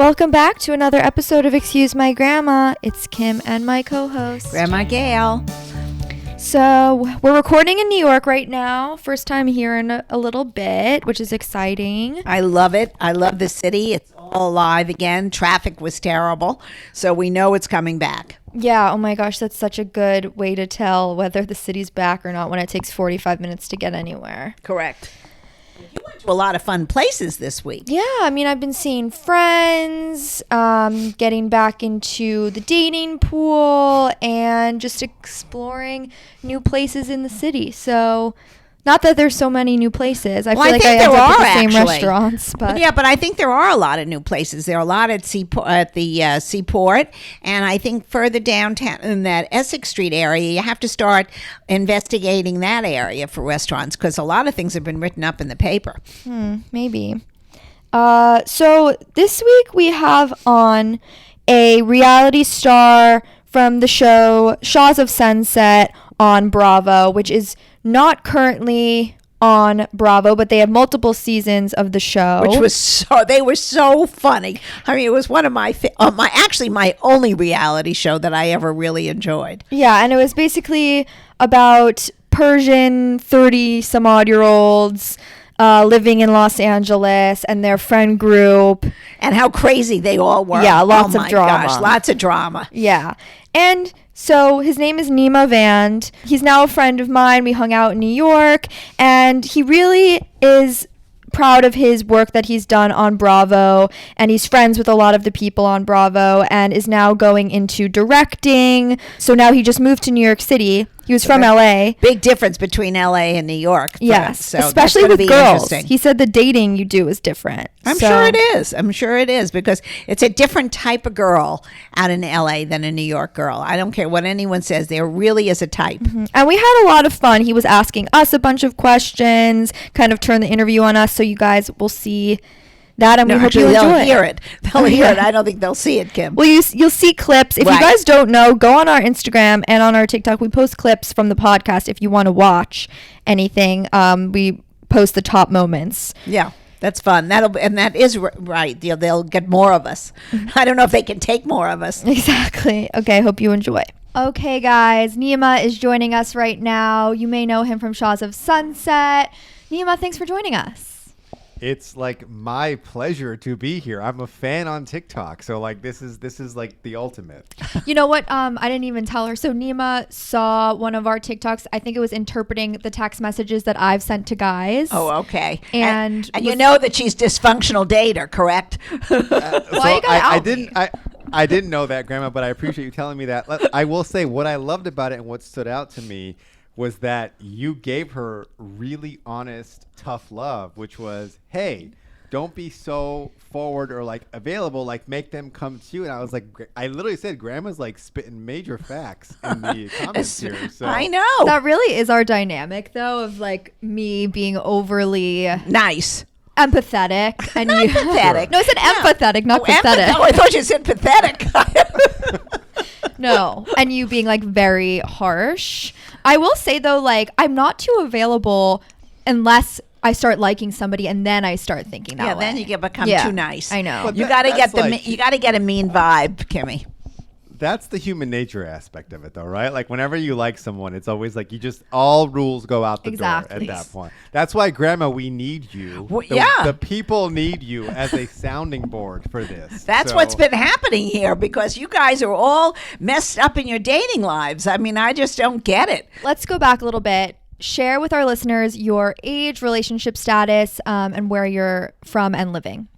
Welcome back to another episode of Excuse My Grandma. It's Kim and my co-host, Grandma Gail. So we're recording in New York right now. First time here in a little bit, which is exciting. I love it. I love the city. It's all alive again. Traffic was terrible, so we know it's coming back. Yeah, oh my gosh, that's such a good way to tell whether the city's back or not when it takes 45 minutes to get anywhere. Correct. You went to a lot of fun places this week. Yeah, I mean, I've been seeing friends, getting back into the dating pool, and just exploring new places in the city. So, not that there's so many new places. I feel like I end up at the same restaurants. But yeah, but I think there are a lot of new places. There are a lot at the Seaport, and I think further downtown in that Essex Street area, you have to start investigating that area for restaurants because a lot of things have been written up in the paper. Maybe. So this week we have on a reality star from the show Shahs of Sunset on Bravo, which is not currently on Bravo, but they have multiple seasons of the show, which was they were so funny. I mean, it was one of my my only reality show that I ever really enjoyed. Yeah, and it was basically about Persian 30 some odd year olds living in Los Angeles and their friend group, and how crazy they all were. Yeah, lots of drama. Gosh, lots of drama. Yeah. And so his name is Nema Vand. He's now a friend of mine. We hung out in New York, and he really is proud of his work that he's done on Bravo, and he's friends with a lot of the people on Bravo and is now going into directing. So now he just moved to New York City. He was from LA. Big difference between LA and New York. Yes, so especially with girls. He said the dating you do is different. I'm sure it is. I'm sure it is because it's a different type of girl out in LA than a New York girl. I don't care what anyone says. There really is a type. Mm-hmm. And we had a lot of fun. He was asking us a bunch of questions, kind of turned the interview on us, so you guys will see that, and we hope you enjoy it. They'll hear it. They'll hear it. I don't think they'll see it, Kim. Well, you'll see clips. If you guys don't know, go on our Instagram and on our TikTok. We post clips from the podcast if you want to watch anything. We post the top moments. Yeah, that's fun. That is right. They'll get more of us. I don't know if they can take more of us. Exactly. Okay, hope you enjoy. Okay, guys, Nema is joining us right now. You may know him from Shahs of Sunset. Nema, thanks for joining us. It's like my pleasure to be here. I'm a fan on TikTok, so like this is like the ultimate. You know what? I didn't even tell her. So Nema saw one of our TikToks. I think it was interpreting the text messages that I've sent to guys. Oh, okay. And you know that she's dysfunctional dater, correct? I didn't know that, Grandma, but I appreciate you telling me that. I will say what I loved about it and what stood out to me was that you gave her really honest, tough love, which was, hey, don't be so forward or like available, like make them come to you. And I was like, I literally said, Grandma's like spitting major facts in the comments here. So I know. That really is our dynamic, though, of like me being overly nice. Empathetic. And you pathetic. No, I said empathetic, not pathetic. Oh, I thought you said pathetic. No, and you being like very harsh. I will say though, like I'm not too available unless I start liking somebody, and then I start thinking that way. Then you become too nice. I know. But you got to get a mean vibe, Kimmy. That's the human nature aspect of it, though, right? Like whenever you like someone, it's always like all rules go out the door at that point. That's why, Grandma, we need you. Well, the people need you as a sounding board for this. That's what's been happening here because you guys are all messed up in your dating lives. I mean, I just don't get it. Let's go back a little bit. Share with our listeners your age, relationship status, and where you're from and living.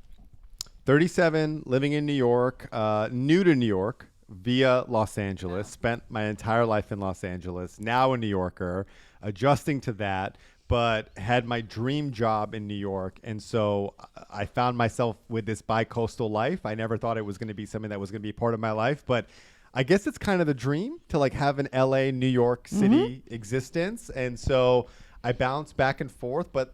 37, living in New York, new to New York. Via Los Angeles, spent my entire life in Los Angeles, now a New Yorker, adjusting to that, but had my dream job in New York. And so I found myself with this bi-coastal life. I never thought it was going to be something that was going to be part of my life, but I guess it's kind of the dream to like have an LA, New York City existence. And so I bounced back and forth, but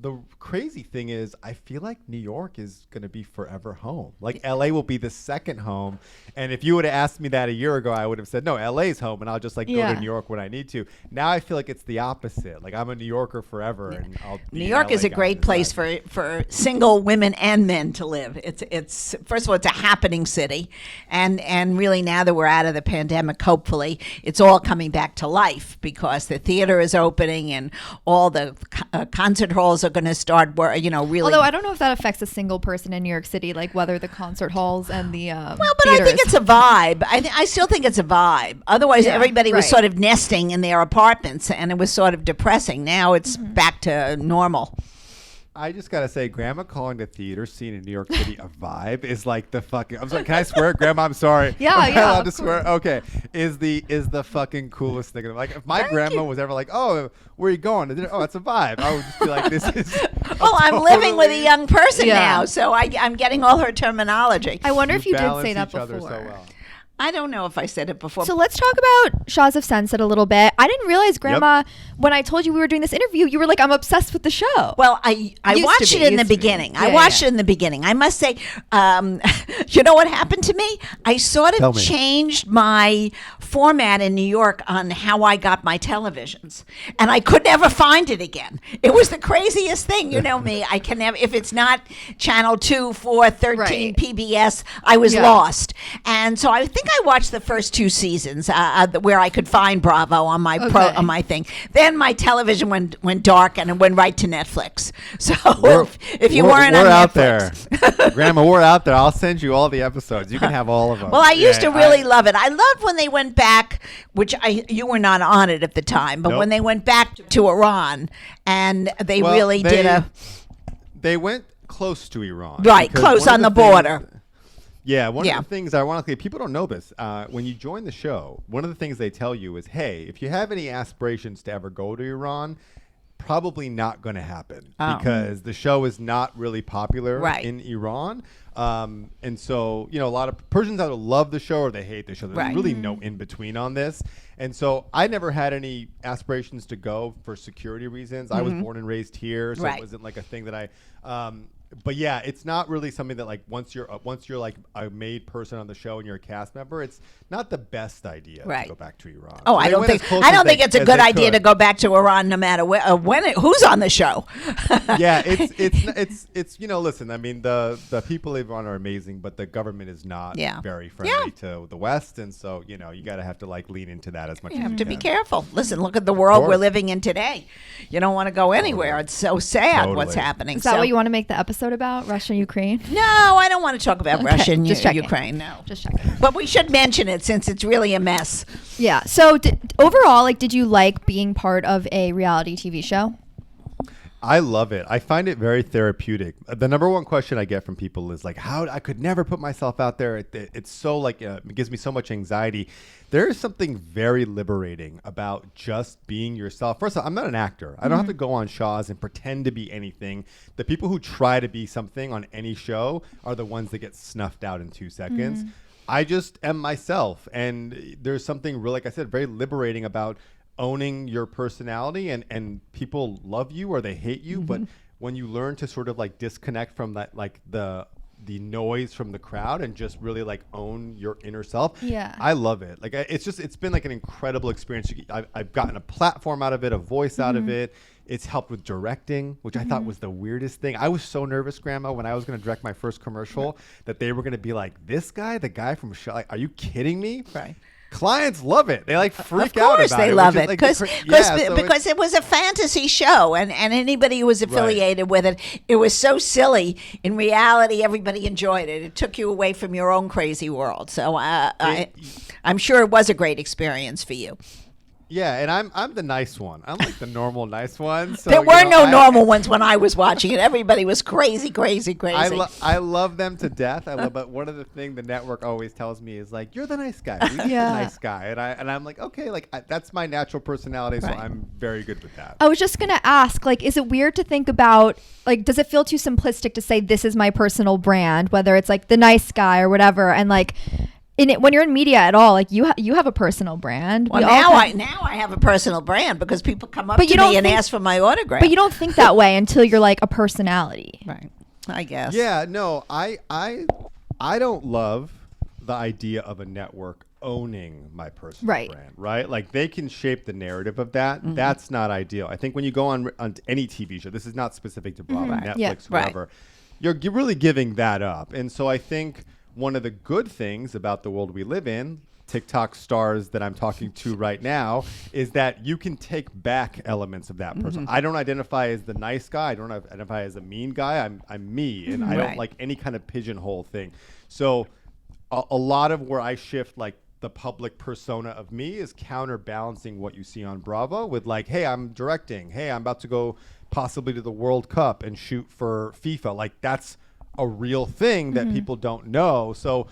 the crazy thing is, I feel like New York is going to be forever home. Like LA will be the second home. And if you would have asked me that a year ago, I would have said, no, LA's home and I'll just like go to New York when I need to. Now I feel like it's the opposite. Like I'm a New Yorker forever and I'll be New York an is LA a guy great place inside. for single women and men to live. It's first of all, it's a happening city, and really now that we're out of the pandemic, hopefully it's all coming back to life because the theater is opening and all the concert halls are going to start. Really. Although I don't know if that affects a single person in New York City, like whether the concert halls and the Well, but I think it's a vibe. I still think it's a vibe. Otherwise, everybody was sort of nesting in their apartments, and it was sort of depressing. Now it's back to normal. I just gotta say, Grandma calling the theater scene in New York City a vibe is like the fucking. I'm sorry. Can I swear, Grandma? I'm sorry. Yeah, Am I yeah, allowed of to swear? Okay. Is the fucking coolest thing. Like if my grandma was ever like, "Oh, where are you going?" Oh, it's a vibe. I would just be like, "This is." Well, I'm living with a totally- young person Yeah. now, so I'm getting all her terminology. I wonder if you did balance say that each other before. so well. I don't know if I said it before. So let's talk about Shahs of Sunset a little bit. I didn't realize, Grandma, when I told you we were doing this interview, you were like, I'm obsessed with the show. Well, I watched it in the beginning. I watched it in the beginning. I must say, you know what happened to me? I sort Tell of me. changed my format in New York on how I got my televisions, and I could never find it again. It was the craziest thing. You know me. I can never, if it's not channel 2, 4, 13, Right. PBS, I was lost. And so I think I watched the first 2 seasons where I could find Bravo on my on my thing. Then my television went dark and it went right to Netflix. So if you weren't on out Netflix. there, Grandma, we're out there. I'll send you all the episodes. You can have all of them. Well, I used to really love it. I loved when they went back, which you were not on it at the time, but Nope. when they went back to Iran and they Well, really did a They went close to Iran. right because close one on of the things- border. Yeah, one of the things, ironically, people don't know this. When you join the show, one of the things they tell you is, hey, if you have any aspirations to ever go to Iran, probably not going to happen because the show is not really popular in Iran. And so, a lot of Persians either love the show or they hate the show. There's really no in between on this. And so I never had any aspirations to go for security reasons. I was born and raised here, so it wasn't like a thing that I but yeah, it's not really something that like once you're like a made person on the show and you're a cast member, it's not the best idea to go back to Iran. Oh, So I they don't went think as close I as don't think it's a as good they idea to could. go back to Iran, no matter who's on the show. Yeah, it's listen, I mean the people of Iran are amazing, but the government is not very friendly to the West, and so you gotta have to like lean into that as much. You as have you to can. be careful. Listen, look at the world we're course. living in today. You don't want to go anywhere. It's so sad what's Totally. happening. Is that So- what you want to make the episode about? Russia, Ukraine? No, I don't want to talk about Russia and just checking. Ukraine. No, Just checking. but we should mention it since it's really a mess. Yeah. So overall, did you like being part of a reality TV show? I love it. I find it very therapeutic. The number one question I get from people is like, how I could never put myself out there. It's so like, it gives me so much anxiety. There is something very liberating about just being yourself. First of all, I'm not an actor. I don't have to go on Shahs and pretend to be anything. The people who try to be something on any show are the ones that get snuffed out in 2 seconds. I just am myself. And there's something really, like I said, very liberating about owning your personality, and people love you or they hate you, but when you learn to sort of like disconnect from that, like the noise from the crowd and just really like own your inner self, I love it. Like it's been like an incredible experience. I've gotten a platform out of it, a voice out of it. It's helped with directing, which I thought was the weirdest thing. I was so nervous, Grandma, when I was going to direct my first commercial that they were going to be like, this guy, the guy from Shaw, like, are you kidding me? Right. Clients love it. They like freak Of out course about it. they love which it is, like, because it was a fantasy show, and anybody who was affiliated with it was so silly. In reality, everybody enjoyed it. It took you away from your own crazy world. So I'm sure it was a great experience for you. Yeah, and I'm the nice one. I'm like the normal nice one. So, There were no normal ones when I was watching it. Everybody was crazy. I love them to death. But one of the things the network always tells me is like, you're the nice guy. You're the nice guy. And I'm like, okay, like that's my natural personality, so I'm very good with that. I was just going to ask, like, is it weird to think about, like, does it feel too simplistic to say this is my personal brand, whether it's like the nice guy or whatever? And like, when you're in media at all, like you have a personal brand. Well, We all now I have a personal brand because people come up But to you don't me and think- ask for my autograph. but you don't think that way until you're like a personality. Right. I guess. Yeah, no, I don't love the idea of a network owning my personal Right. brand, right? Like they can shape the narrative of that. That's not ideal. I think when you go on any TV show, this is not specific to Bravo, Netflix, Yeah. whatever, you're really giving that up. And so I think one of the good things about the world we live in, TikTok stars that I'm talking to right now, is that you can take back elements of that person. I don't identify as the nice guy. I don't identify as a mean guy. I'm me, and I don't Right. like any kind of pigeonhole thing. So a lot of where I shift like the public persona of me is counterbalancing what you see on Bravo with like, hey, I'm directing. Hey, I'm about to go possibly to the World Cup and shoot for FIFA. Like that's a real thing that people don't know. So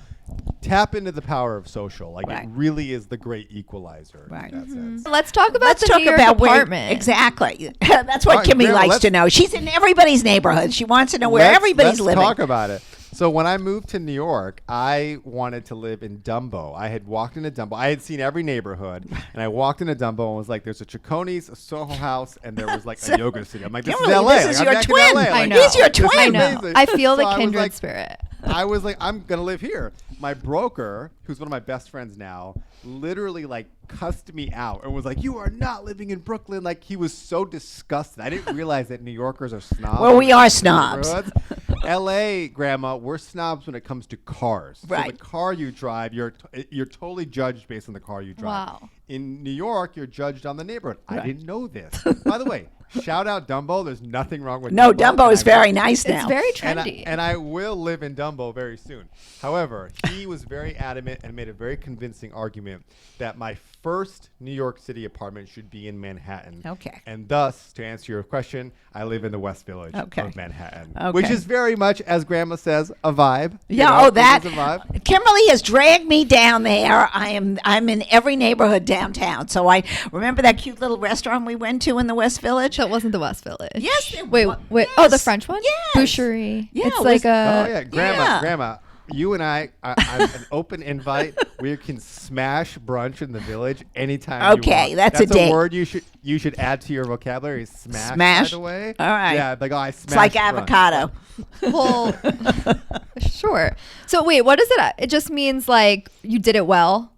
tap into the power of social. Like Right. it really is the great equalizer Right. in that sense. Let's talk about Let's the talk New York about apartment. exactly. That's what All right, Kimmy Grandma, likes let's- to know. She's in everybody's neighborhood. She wants to know where everybody's let's living. talk about it. So when I moved to New York, I wanted to live in Dumbo. I had walked into Dumbo. I had seen every neighborhood, and I walked into Dumbo and was like, "There's a Chaconi's, a Soho House, and there was like a yoga studio." I'm like, "This Kimberly, is LA. this is Like, I'm your back in twin. LA. I Like, know. He's your this is twin. I know. amazing." I feel the So I was kindred like- spirit. I was like, I'm gonna live here. My broker, who's one of my best friends now, literally like cussed me out and was like, "You are not living in Brooklyn." Like he was so disgusted. I didn't realize that New Yorkers are snobs. Well, we are snobs. Neighborhoods. LA, Grandma, we're snobs when it comes to cars. Right. So the car you drive, you're totally judged based on the car you drive. Wow. In New York, you're judged on the neighborhood. I Right. didn't know this. By the way, shout out Dumbo. There's nothing wrong with No, Dumbo. Dumbo and is I- very nice now. It's very and trendy. and I will live in Dumbo very soon. However, he was very adamant and made a very convincing argument that my first New York City apartment should be in Manhattan. Okay. And thus, to answer your question, I live in the West Village Okay. of Manhattan, Okay. which is very much, as Grandma says, a vibe. You Yeah, know, oh, it that is a vibe. Kimberly has dragged me down there. I'm in every neighborhood downtown. So I remember that cute little restaurant we went to in the West Village. So it wasn't the West Village. Yes, it Wait, wa- wait. Oh, the yes. French one? Yes. Boucherie. Yeah, it's it like was- a. Oh yeah, Grandma, yeah. Grandma, you and I'm an open invite. We can smash brunch in the village anytime. you Okay, want. that's a date. word you should add to your vocabulary. Smash. Smash? By the way. All right. Yeah, like I smashed. It's like brunch. avocado. Well, sure. So wait, what is it? It just means like you did it well.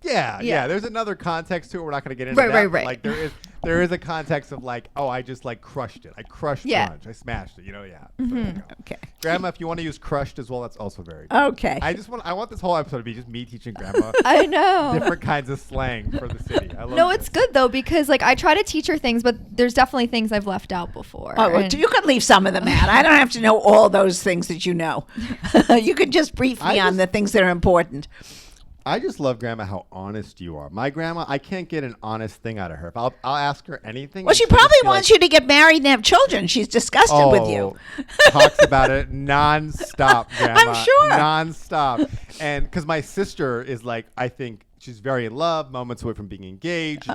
Yeah, Yeah. There's another context to it. We're not going to get into Right, that. right, but, right. Like there is a context of like, oh, I just like crushed it. I crushed Yeah. brunch. I smashed it. Yeah. So there you go. Okay. Grandma, if you want to use crushed as well, that's also very good. Okay. I want this whole episode to be just me teaching Grandma I know. different kinds of slang for the city. I love No, this. it's good though because like I try to teach her things, but there's definitely things I've left out before. Oh, well, And- you could leave some of them out. I don't have to know all those things that you know. You could just brief me on the things that are important. I just love Grandma how honest you are. My grandma, I can't get an honest thing out of her. If I'll ask her anything. Well, she she'll just probably be wants like, you to get married and have children. She's disgusted with you. Talks about it nonstop, Grandma. sure. Nonstop. And because my sister is like, I think she's very in love, moments away from being engaged.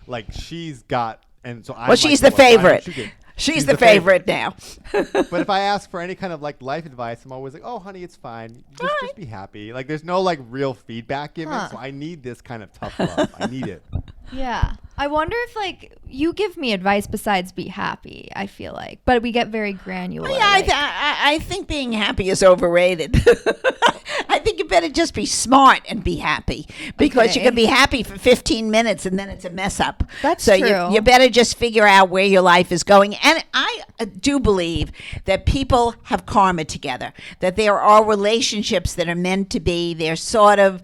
Like she's got, and so I. Well, she's the favorite. She's the favorite now. But if I ask for any kind of like life advice, I'm always like, "Oh, honey, it's fine. Just be happy." Like, there's no like real feedback given, Huh. so I need this kind of tough love. I need it. Yeah. I wonder if like you give me advice besides be happy, I feel like. But we get very granular. Yeah, like- I think being happy is overrated. I think you better just be smart and be happy because you Okay. can be happy for 15 minutes and then it's a mess up. That's so true. You better just figure out where your life is going. And I do believe that people have karma together, that there are relationships that are meant to be. They're sort of,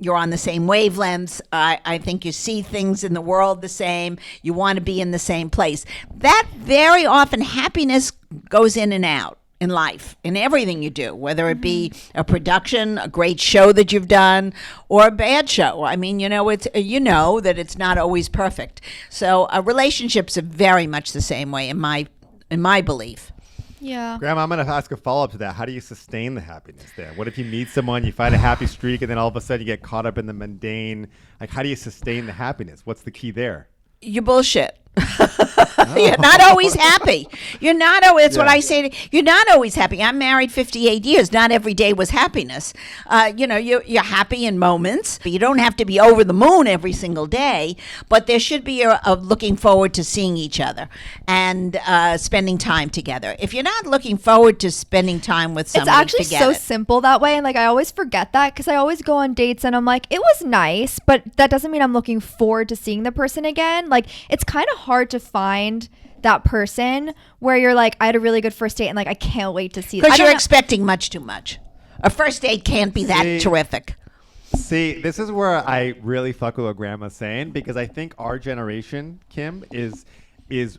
you're on the same wavelengths. I think you see things in the world the same. You want to be in the same place. That very often happiness goes in and out in life, in everything you do, whether it be a production, a great show that you've done, or a bad show. I mean, it's that it's not always perfect. So relationships are very much the same way in my belief. Yeah. Grandma, I'm going to ask a follow up to that. How do you sustain the happiness there? What if you meet someone, you find a happy streak, and then all of a sudden you get caught up in the mundane? Like, how do you sustain the happiness? What's the key there? You bullshit. You're not always happy. You're not always. That's what Yeah. I say. You're not always happy. I'm married 58 years. Not every day was happiness. You're happy in moments. You don't have to be over the moon every single day, but there should be a looking forward to seeing each other and spending time together. If you're not looking forward to spending time with somebody, It's actually forget so it. simple that way. And like, I always forget that because I always go on dates and I'm like, it was nice, but that doesn't mean I'm looking forward to seeing the person again. Like, it's kind of hard to find that person where you're like, I had a really good first date and like, I can't wait to see Because I don't you're know- expecting much too much. A first date can't be that See- terrific. See, this is where I really fuck with what Grandma's saying, because I think our generation, Kim, is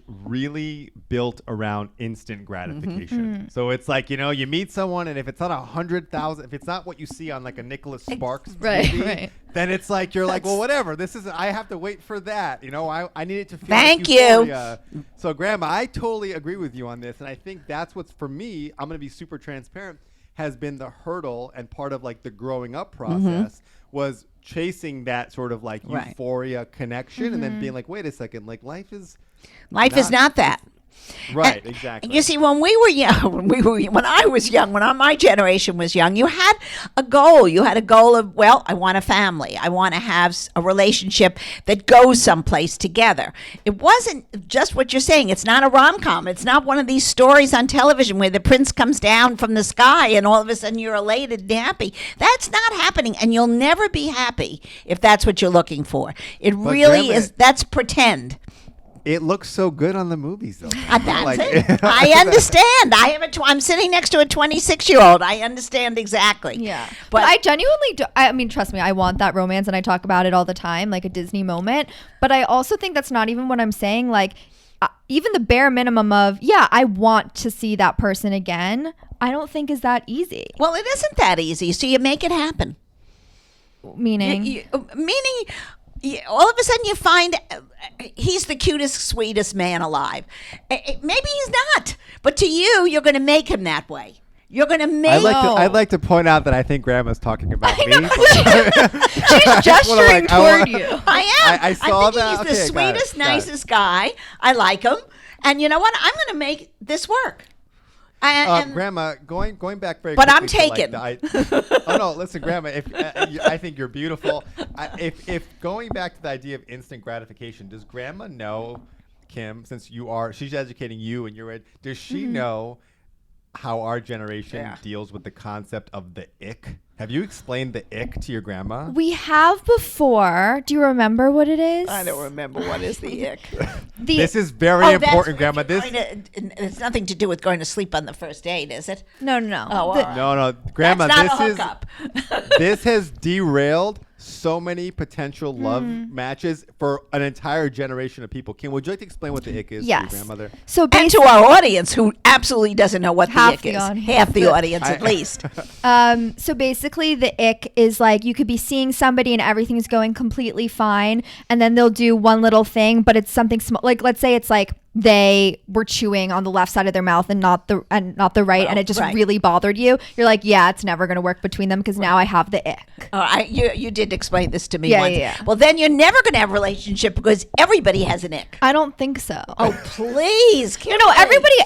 really built around instant gratification. So it's like, you meet someone, and if it's not 100,000, if it's not what you see on like a Nicholas Sparks Right, movie, right. then it's like you're like, well, whatever. I have to wait for that. I need it to feel Thank like you. euphoria. So Grandma, I totally agree with you on this, and I think that's what's, for me, I'm going to be super transparent, has been the hurdle and part of like the growing up process was chasing that sort of like Right. euphoria connection and then being like, wait a second, like life is Not that. right. And Exactly. You see, when we were young, when I was young, my generation was young, you had a goal. You had a goal of, well, I want a family. I want to have a relationship that goes someplace together. It wasn't just what you're saying. It's not a rom-com. It's not one of these stories on television where the prince comes down from the sky and all of a sudden you're elated and happy. That's not happening, and you'll never be happy if that's what you're looking for. It really Grandma- is. That's pretend. It looks so good on the movies, though. That's Like- it. I understand. I'm sitting next to a 26-year-old. I understand exactly. Yeah. But I genuinely do. I mean, trust me, I want that romance and I talk about it all the time, like a Disney moment. But I also think that's not even what I'm saying. Like, even the bare minimum of, yeah, I want to see that person again, I don't think is that easy. well, it isn't that easy. So you make it happen. Meaning, All of a sudden you find he's the cutest, sweetest man alive. Maybe he's not, but to you, you're going to make him that way. You're going to make. I'd like to point out that I think Grandma's talking about me. she's gesturing toward you. I am. I saw think that. he's the Okay, got it, sweetest, got it. nicest guy. I like him, and you know what? I'm going to make this work. And Grandma, going back very But quickly I'm to, like, taken. oh no, listen, Grandma. If I think you're beautiful. If going back to the idea of instant gratification, does Grandma know, Kim, since she's educating you and you're does she know how our generation deals with the concept of the ick? Have you explained the ick to your grandma? We have before. Do you remember what it is? I don't remember what is the ick. This is very important, Grandma. It's nothing to do with going to sleep on the first date, is it? No. Oh, all right. No, Grandma. That's not this a hookup. this has derailed so many potential love matches for an entire generation of people. Kim, would you like to explain what the ick is to your Yes. grandmother? So And basically, to our audience, who absolutely doesn't know what Half the ick the is. audience. Half the audience, at least. So basically the ick is like you could be seeing somebody and everything's going completely fine, and then they'll do one little thing, but it's something small. Like, let's say it's like they were chewing on the left side of their mouth and not the right, and it just right. really bothered you. You're like, yeah, it's never going to work between them because now I have the ick. You did explain this to me Yeah, once. yeah. Well, then you're never going to have a relationship because everybody has an ick. I don't think so. Oh, please. No,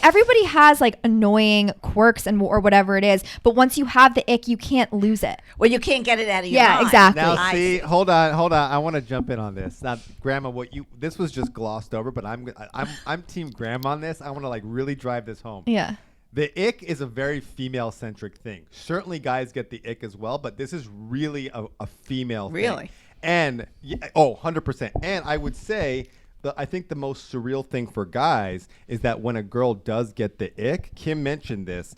everybody has like annoying quirks or whatever it is, but once you have the ick, you can't lose it. Well, you can't get it out of your Yeah, mind. exactly. Now, I see, hold on. I want to jump in on this. Now, Grandma, this was just glossed over, but I'm Team Grandma on this. I want to like really drive this home. Yeah. The ick is a very female-centric thing. Certainly, guys get the ick as well, but this is really a female thing. Really? And 100%. And I would say I think the most surreal thing for guys is that when a girl does get the ick, Kim mentioned this,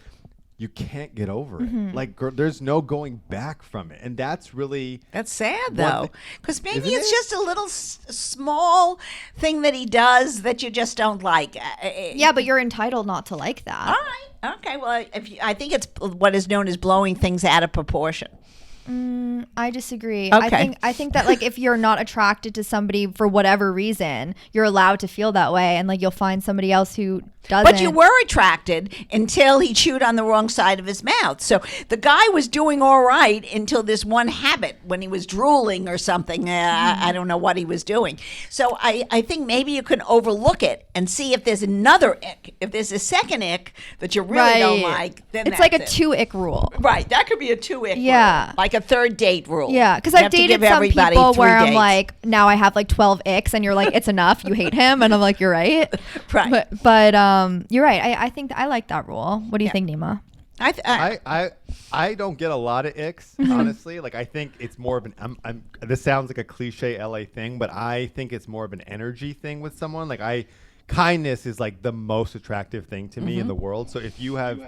you can't get over it. Like, there's no going back from it. And that's really... That's sad, One though, thing- because maybe Isn't it's it? just a little small thing that he does that you just don't like. Yeah, but you're entitled not to like that. All right. Okay. Well, I think it's what is known as blowing things out of proportion. I disagree. Okay. I think that like if you're not attracted to somebody for whatever reason, you're allowed to feel that way, and like you'll find somebody else who doesn't. But you were attracted until he chewed on the wrong side of his mouth. So the guy was doing all right until this one habit when he was drooling or something. I don't know what he was doing. So I think maybe you can overlook it and see if there's another ick. If there's a second ick that you really don't like, then it's like a that's it. 2-ick rule. Right, that could be a 2-ick Yeah. rule. Like a third date rule. Yeah, because You I've have to dated give some everybody people 3 where I'm dates. like, now I have like 12 icks, and you're like, it's enough. You hate him, and I'm like, you're right. Right. But you're right. I think I like that rule. What do you think, Nema? I don't get a lot of icks, honestly. Like, I think it's more of an this sounds like a cliche LA thing, but I think it's more of an energy thing with someone. Like, kindness is like the most attractive thing to me in the world. So if you have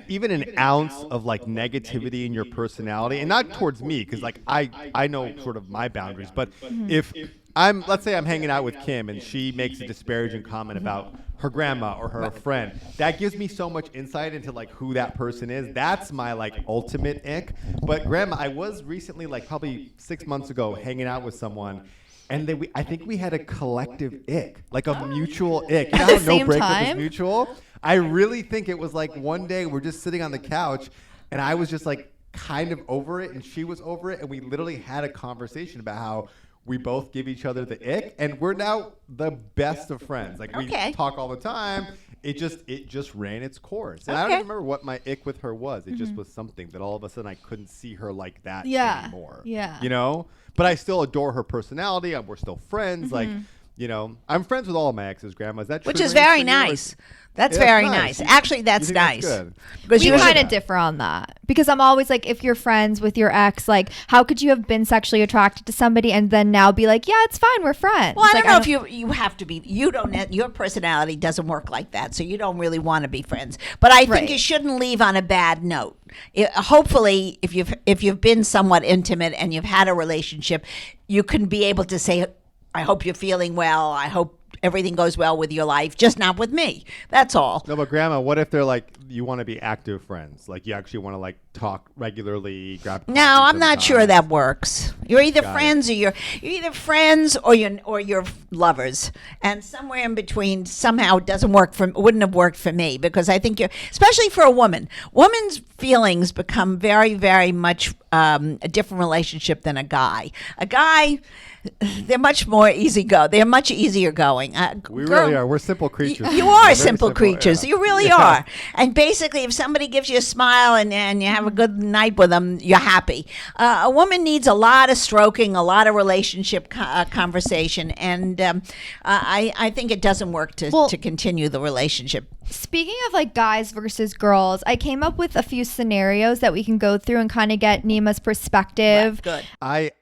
even an ounce of like negativity in your personality, and not towards me, because like I know sort of my boundaries, but if let's say I'm hanging out with Kim and she makes a disparaging comment about her grandma or her friend, that gives me so much insight into like who that person is. That's my like ultimate ick. But grandma, I was recently, like probably 6 months ago, hanging out with someone, and I think we had a collective ick, like a mutual ick. You know At the how no same breakup time? is mutual? I really think it was like one day we're just sitting on the couch and I was just like kind of over it and she was over it, and we literally had a conversation about how we both give each other the ick, and we're now the best of friends. Like, we talk all the time. It just ran its course. And I don't even remember what my ick with her was. It just was something that all of a sudden I couldn't see her like that anymore. Yeah. You know? But I still adore her personality. We're still friends. Like, you know, I'm friends with all of my exes, Grandma. Is that true? Which is very nice. That's very nice. Actually, that's nice. Because We kind of differ on that, because I'm always like, if you're friends with your ex, like, how could you have been sexually attracted to somebody and then now be like, yeah, it's fine, we're friends? Well, I Like, don't know if you have to be. You don't. Your personality doesn't work like that, so you don't really want to be friends. But I think Right. you shouldn't leave on a bad note. Hopefully, if you've been somewhat intimate and you've had a relationship, you can be able to say, I hope you're feeling well. I hope everything goes well with your life, just not with me. That's all. No, but Grandma, what if they're like, you want to be active friends? Like, you actually want to like talk regularly, grab coffee No, I'm not sure sometimes? that works. You're either friends or you're either friends or you're lovers, and somewhere in between somehow it wouldn't have worked for me, because I think especially for a woman's feelings become very, very much a different relationship than a guy. A guy, they're much more They're much easier going. We really are. We're simple creatures. You We're are very simple creatures. yeah. You really are. And basically, if somebody gives you a smile and you have a good night with them, you're happy. A woman needs a lot of stroking, a lot of relationship conversation, and I think it doesn't work to continue the relationship. Speaking of like guys versus girls, I came up with a few scenarios that we can go through and kind of get Nema's perspective. Good.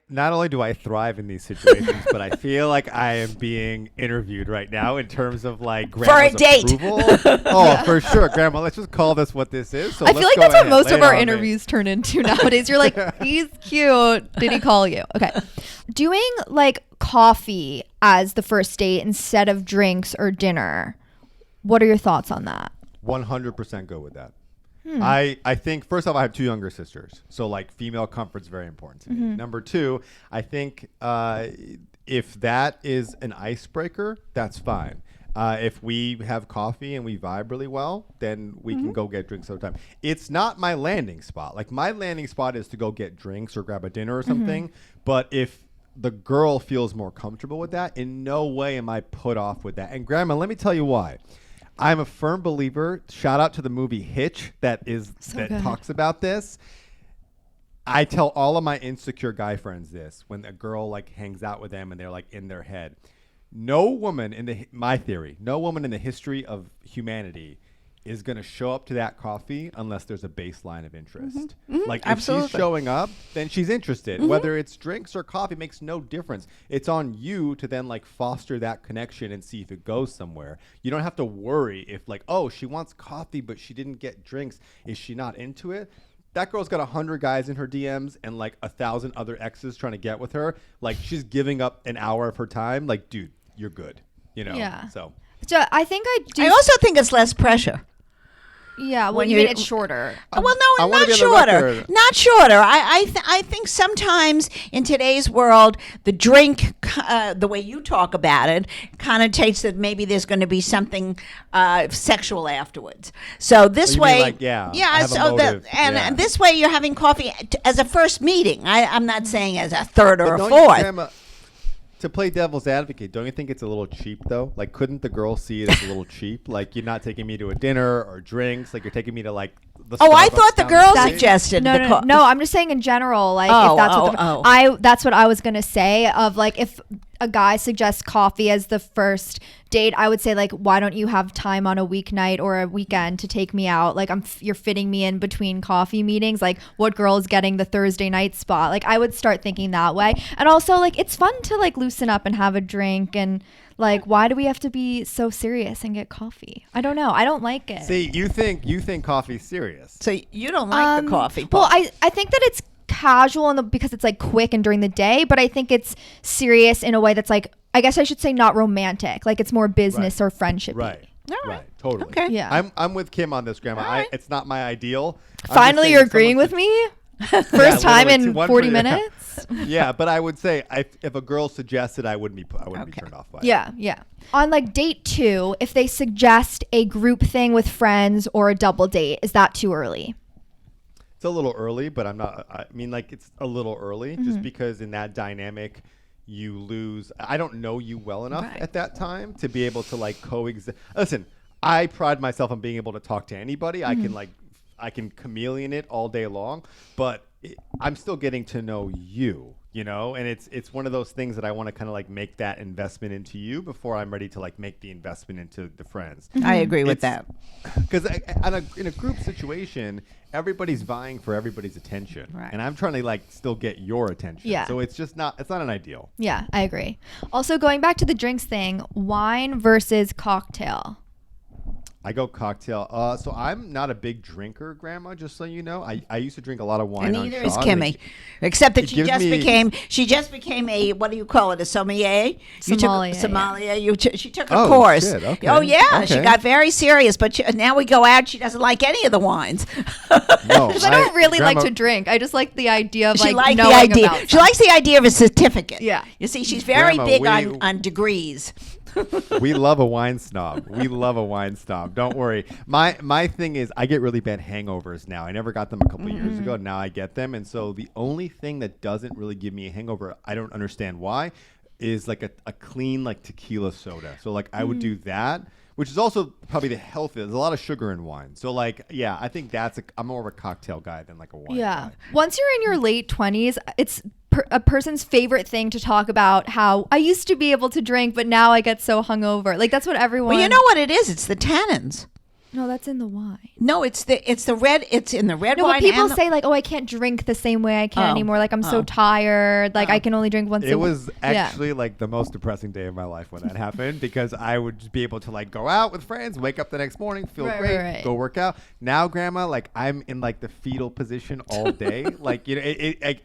Not only do I thrive in these situations, but I feel like I am being interviewed right now in terms of like Grandma's For a date. approval. Oh, for sure, Grandma. Let's just call this what this is. So I feel let's like go that's what ahead. most Lay of it our on me. interviews turn into nowadays. You're like, he's cute. Did he call you? Okay. Doing like coffee as the first date instead of drinks or dinner. What are your thoughts on that? 100% go with that. I think, first off, I have 2 younger sisters. So, like, female comfort's very important to me. Number 2, I think if that is an icebreaker, that's fine. If we have coffee and we vibe really well, then we can go get drinks sometime. It's not my landing spot. Like, my landing spot is to go get drinks or grab a dinner or something. But if the girl feels more comfortable with that, in no way am I put off with that. And Grandma, let me tell you why. I'm a firm believer. Shout out to the movie Hitch that talks about this. I tell all of my insecure guy friends this when a girl like hangs out with them and they're like in their head. No woman my theory, no woman in the history of humanity is going to show up to that coffee unless there's a baseline of interest. Like, if she's showing up, then she's interested. Whether it's drinks or coffee makes no difference. It's on you to then like foster that connection and see if it goes somewhere. You don't have to worry if like, oh, she wants coffee but she didn't get drinks. Is she not into it? That girl's got 100 guys in her DMs and like 1,000 other exes trying to get with her. Like, she's giving up an hour of her time. Like, dude, you're good. You know? Yeah. So I think I do. I also think it's less pressure. Yeah, well, When you you- mean it's shorter. Well, I no, wanna not be on the shorter. record. Not shorter. I think sometimes in today's world, the drink, the way you talk about it, connotates that maybe there's going to be something sexual afterwards. So this you mean way, like, I have a So motive. and this way you're having coffee as a first meeting. I'm not saying as a third or But a don't fourth. you, Grandma, to play devil's advocate, don't you think it's a little cheap though? Like, couldn't the girl see it as a little cheap? Like, you're not taking me to a dinner or drinks. Like, you're taking me to like the. Oh, I Starbucks thought the down girl street. suggested. No, the no, co- no. I'm just saying in general, like Oh, if that's what that's what I was gonna say. Of like, if a guy suggests coffee as the first date, I would say like, why don't you have time on a weeknight or a weekend to take me out? Like, you're fitting me in between coffee meetings. Like, what girl is getting the Thursday night spot? Like, I would start thinking that way. And also, like, it's fun to like loosen up and have a drink and. Like, why do we have to be so serious and get coffee? I don't know. I don't like it. See, you think coffee's serious. So you don't like the coffee? Well, part. I think that it's casual because it's like quick and during the day, but I think it's serious in a way that's like, I guess I should say not romantic. Like, it's more business or friendship. Right. All right. Right. Totally. Okay. Yeah. I'm with Kim on this, Grandma. All right. It's not my ideal. I'm just Finally, saying you're if someone agreeing with sug- me? First time literally, in one 40 for- minutes? Yeah, but I would say if a girl suggested, I wouldn't be Okay. turned off by it. Yeah, yeah. On like date 2, if they suggest a group thing with friends or a double date, is that too early? It's a little early, but I'm not. I mean, like, it's a little early Mm-hmm. just because in that dynamic, you lose. I don't know you well enough Right. at that time to be able to like coexist. Listen, I pride myself on being able to talk to anybody. Mm-hmm. I can chameleon it all day long, but I'm still getting to know you, and it's one of those things that I want to kind of like make that investment into you before I'm ready to like make the investment into the friends. I agree with It's- that. Because in a group situation, everybody's vying for everybody's attention, Right. and I'm trying to like still get your attention. Yeah. So it's not an ideal. Yeah, I agree. Also, going back to the drinks thing, wine versus cocktail. I go cocktail. So I'm not a big drinker, Grandma. Just so you know, I used to drink a lot of wine. And on neither is Shahs. Kimmy, except that it she gives just me- became a, what do you call it, a sommelier? Sommelier, Sommelier. She took a Oh, course. shit, okay, Oh yeah, she okay. got very serious. But now we go out. She doesn't like any of the wines. No, Because I don't really like Grandma- to drink. I just like the idea of She like liked the knowing idea. about She something. likes the idea of a certificate. Yeah. You see, she's very Grandma, big we- on degrees. We love a wine snob. We love a wine snob. Don't worry. My thing is I get really bad hangovers now. I never got them a couple of years ago. Now I get them. And so the only thing that doesn't really give me a hangover, I don't understand why, is like a clean like tequila soda. So like I would do that, which is also probably the healthiest. There's a lot of sugar in wine. So like, yeah, I think I'm more of a cocktail guy than like a wine Yeah. guy. Once you're in your late 20s, it's a person's favorite thing to talk about how I used to be able to drink, but now I get so hungover. Like, that's what everyone. Well, you know what it is? It's the tannins. No, that's in the wine. No, it's the red. It's in the red No, wine. but people and the- say like, oh, I can't drink the same way I can Oh. anymore. Like, I'm so Oh. tired. Like, I can only drink once It a was Yeah. actually like the most depressing day of my life when that happened because I would just be able to like go out with friends, wake up the next morning, feel Right, great, right. go work out. Now, Grandma, like I'm in like the fetal position all day. Like,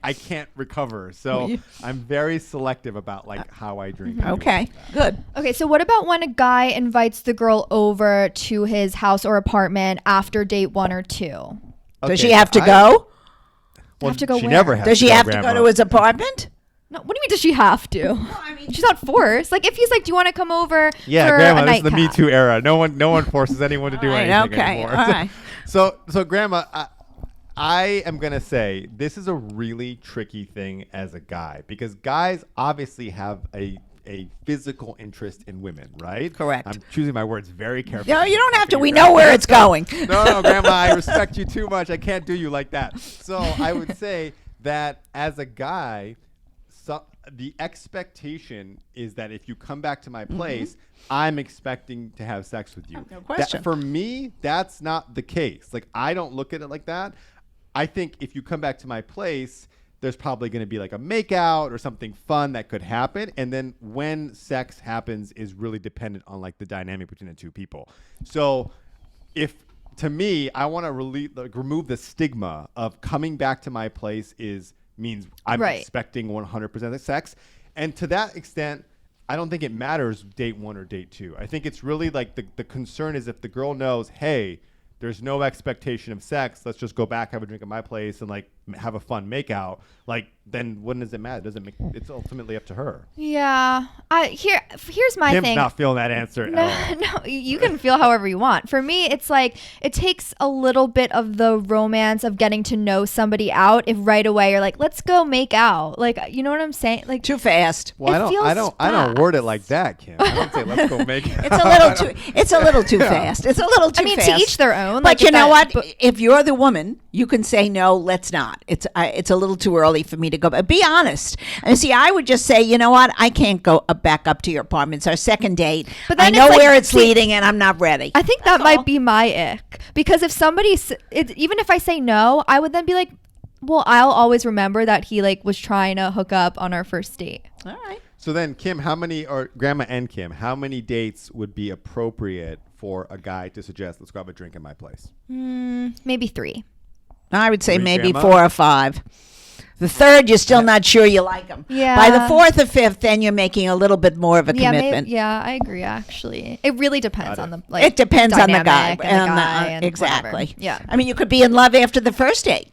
I can't recover. So I'm very selective about like how I drink. and Okay, things like that. good. Okay, so what about when a guy invites the girl over to his house or apartment after date 1 or 2? Does Okay, she have to so go? Have to go She where? never has Does she to go, have to Grandma. go to his apartment? No, what do you mean? Does she have to? I mean- She's not forced. Like, if he's like, "Do you want to come over Yeah, for Grandma, a this is the Me nightcap?" Too era. No one forces anyone to do All right, anything okay, anymore. all right. So, Grandma, I am gonna say this is a really tricky thing as a guy because guys obviously have a physical interest in women, right? Correct. I'm choosing my words very carefully. No, you don't have to. We Grandma. know where it's going. No, Grandma, I respect you too much. I can't do you like that. So I would say that as a guy, the expectation is that if you come back to my place, I'm expecting to have sex with you. No question. For me, that's not the case. Like, I don't look at it like that. I think if you come back to my place, there's probably going to be like a makeout or something fun that could happen. And then when sex happens is really dependent on like the dynamic between the two people. So to me, I want to remove the stigma of coming back to my place means I'm Right. expecting 100% of sex. And to that extent, I don't think it matters date 1 or date 2. I think it's really like the concern is if the girl knows, hey, there's no expectation of sex. Let's just go back, have a drink at my place, and like have a fun makeout. Like, then when does it matter? Doesn't make it's ultimately up to her. Yeah. Here's my Kim's thing. not feeling that answer at all. No, you can feel however you want. For me, it's like it takes a little bit of the romance of getting to know somebody out if right away you're like, let's go make out. Like, you know what I'm saying? Like, Too fast. Well, I don't fast. word it like that, Kim. I don't say let's go make it. It's a little too fast. It's a little too fast. To each their own. But Like, you know what? If you're the woman, you can say no. Let's not. It's a little too early for me to go. But be honest. And see, I would just say, you know what? I can't go back up to your apartment. It's our second date. But I then know it's like, where it's leading, and I'm not ready. I think that might be my ick, because if even if I say no, I would then be like, well, I'll always remember that he like was trying to hook up on our first date. All right. So then, Kim, Grandma and Kim, how many dates would be appropriate for a guy to suggest, let's go have a drink in my place? Maybe 3. I would say Three, maybe Grandma? 4 or 5. The third, you're still not sure you like them. Yeah. By the 4th or 5th, then you're making a little bit more of a commitment. Yeah, I agree. Actually, it really depends on the It depends on the guy. dynamic and the guy and exactly. whatever. Yeah. I mean, you could be in love after the first date,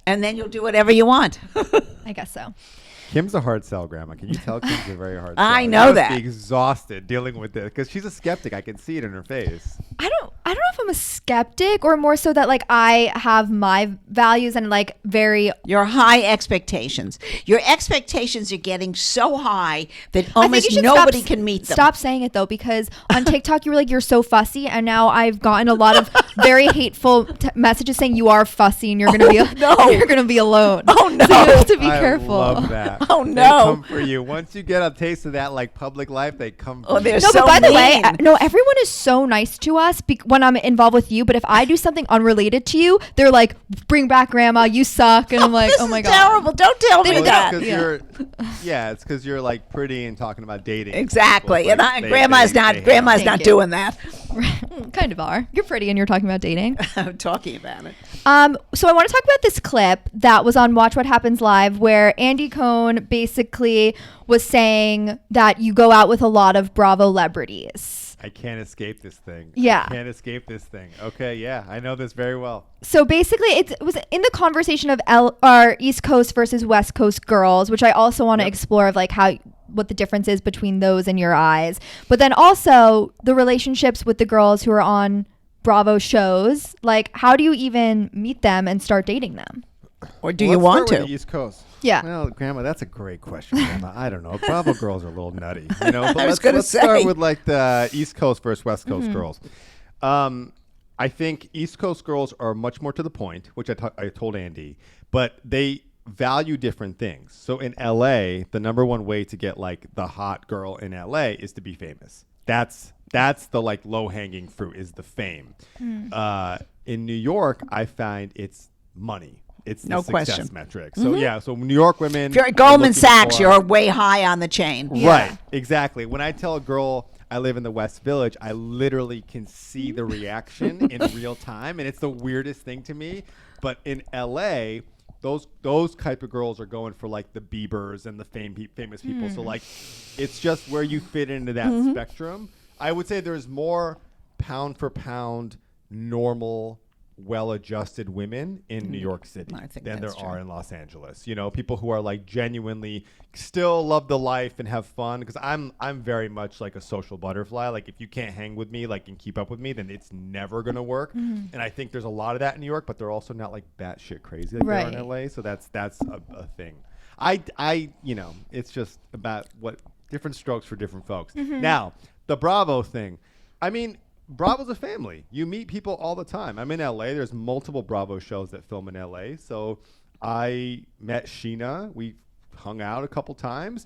and then you'll do whatever you want. I guess so. Kim's a hard sell, Grandma. Can you tell Kim's a very hard sell? I You know must that. Be exhausted dealing with this because she's a skeptic. I can see it in her face. I don't know if I'm a skeptic or more so that like I have my values and like very Your high expectations. Your expectations are getting so high that I think almost you should nobody can meet them. Stop saying it though, because on TikTok you were like, you're so fussy, and now I've gotten a lot of very hateful messages saying you are fussy and you're gonna you're gonna be alone. Oh, no. So you have to be careful. I love that. Oh, They no. come for you. Once you get a taste of that like public life, they come for Oh, you. they're No, so but by the way, mean. no, everyone is so nice to us when I'm involved with you. But if I do something unrelated to you, they're like, "Bring back Grandma, you suck," and I'm like, This "Oh my is god, terrible. Don't tell me Well, that. it's 'cause Yeah. it's because you're like pretty and talking about dating. Exactly. People, And like, they Grandma's hate not Thank you. doing that. kind of are. You're pretty, and you're talking about dating." I'm talking about it. So I want to talk about this clip that was on Watch What Happens Live, where Andy Cohen basically was saying that you go out with a lot of Bravo celebrities. I can't escape this thing. Yeah. I can't escape this thing. Okay, yeah, I know this very well. So basically, it was in the conversation of our East Coast versus West Coast girls, which I also want to explore of like what the difference is between those in your eyes. But then also the relationships with the girls who are on Bravo shows. Like, how do you even meet them and start dating them? Or do Well, you let's want start with to? the East Coast. Yeah. Well, Grandma, that's a great question, Grandma. I don't know. Bravo girls are a little nutty, you know. But I was let's gonna start say. with like the East Coast versus West Coast girls. I think East Coast girls are much more to the point, which I told Andy, but they value different things. So in LA, the number one way to get like the hot girl in LA is to be famous. That's the like low hanging fruit is the fame. In New York, I find it's money. It's the No success question. metric. So yeah, so New York women. If you're are at Goldman looking Sachs, for- you're way high on the chain. Right, exactly. When I tell a girl I live in the West Village, I literally can see the reaction in real time, and it's the weirdest thing to me. But in LA, those type of girls are going for like the Biebers and the famous people. So like, it's just where you fit into that spectrum. I would say there's more pound for pound normal, well-adjusted women in New York City I think than there that's are true. in Los Angeles. You know, people who are like genuinely still love the life and have fun. Because I'm very much like a social butterfly. Like if you can't hang with me, like and keep up with me, then it's never gonna work. And I think there's a lot of that in New York, but they're also not like batshit crazy like they are in Right. LA. So that's a thing. I you know, it's just about what different strokes for different folks. Now the Bravo thing. I mean, Bravo's a family. You meet people all the time. I'm in LA. There's multiple Bravo shows that film in LA. So I met Sheena. We hung out a couple times.